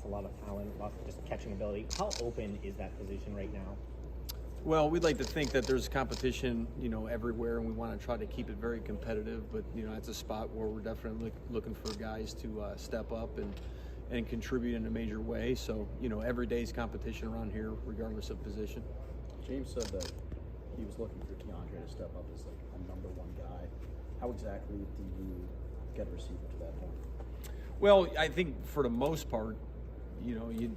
a lot of talent, a lot of just catching ability. How open is that position right now? Well, we'd like to think that there's competition, everywhere, and we want to try to keep it very competitive. But it's a spot where we're definitely looking for guys to step up and contribute in a major way. So, every day's competition around here, regardless of position. James said that he was looking for DeAndre to step up as like a number one guy. How exactly do you get a receiver to that point? Well, I think for the most part, you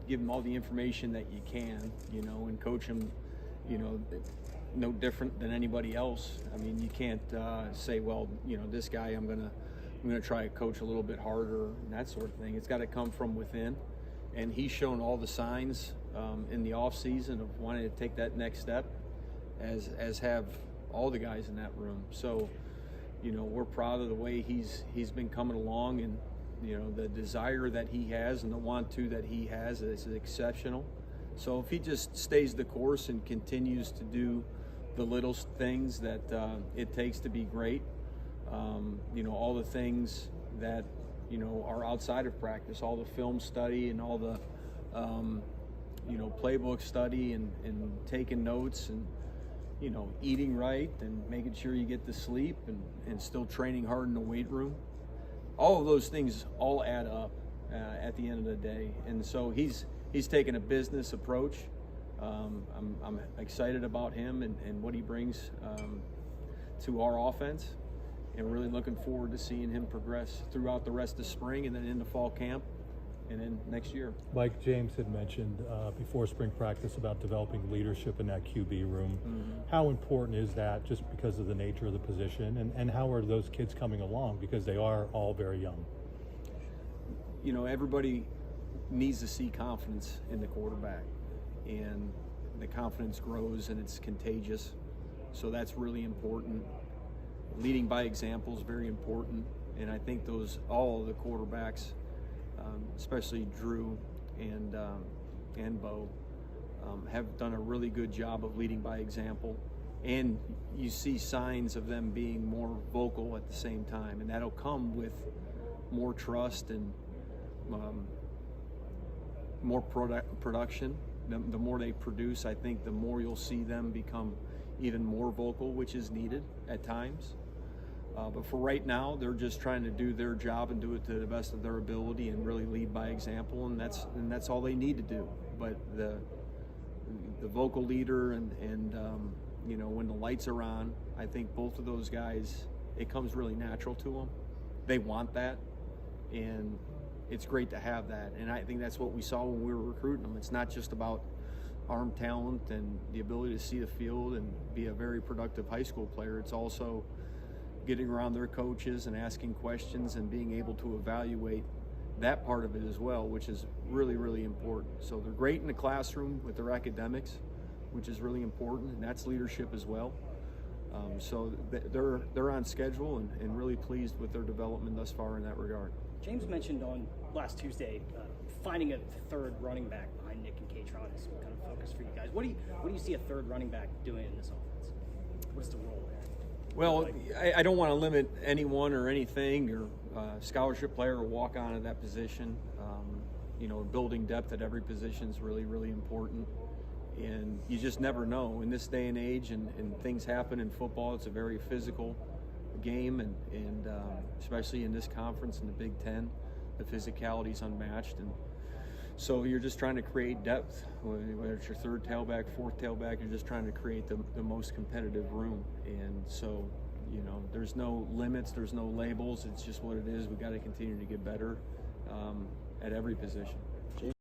give them all the information that you can, and coach them, no different than anybody else. I mean, you can't say, well, this guy I'm gonna try to coach a little bit harder and that sort of thing. It's got to come from within, and he's shown all the signs in the off season of wanting to take that next step, as have all the guys in that room. So, we're proud of the way he's been coming along, and the desire that he has and the want to that he has is exceptional. So if he just stays the course and continues to do the little things that it takes to be great, all the things that are outside of practice, all the film study and all the playbook study and taking notes and eating right and making sure you get to sleep and still training hard in the weight room. All of those things all add up at the end of the day. And so he's taken a business approach. I'm excited about him and what he brings to our offense, and really looking forward to seeing him progress throughout the rest of spring and then into fall camp and then next year. Mike, James had mentioned before spring practice about developing leadership in that QB room. Mm-hmm. How important is that just because of the nature of the position, and how are those kids coming along, because they are all very young? Everybody needs to see confidence in the quarterback, and the confidence grows and it's contagious. So that's really important. Leading by example is very important, and I think all of the quarterbacks, especially Drew and Bo, have done a really good job of leading by example, and you see signs of them being more vocal at the same time, and that'll come with more trust and more production. The more they produce, I think the more you'll see them become even more vocal, which is needed at times. But for right now, they're just trying to do their job and do it to the best of their ability and really lead by example, and that's all they need to do. But the vocal leader and when the lights are on, I think both of those guys, it comes really natural to them. They want that, and it's great to have that. And I think that's what we saw when we were recruiting them. It's not just about arm talent and the ability to see the field and be a very productive high school player. It's also getting around their coaches and asking questions and being able to evaluate that part of it as well, which is really, really important. So they're great in the classroom with their academics, which is really important, and that's leadership as well. So they're on schedule and really pleased with their development thus far in that regard. James mentioned on last Tuesday finding a third running back behind Nick and Katron is kind of focus for you guys. What do you see a third running back doing in this offense? What is the role there? Well, I don't want to limit anyone or anything or scholarship player or walk on at that position. Building depth at every position is really, really important. And you just never know. In this day and age, and things happen in football, it's a very physical game, and especially in this conference in the Big Ten, the physicality is unmatched. And so you're just trying to create depth, whether it's your third tailback, fourth tailback, you're just trying to create the most competitive room. And so, there's no limits, there's no labels, it's just what it is. We got to continue to get better at every position.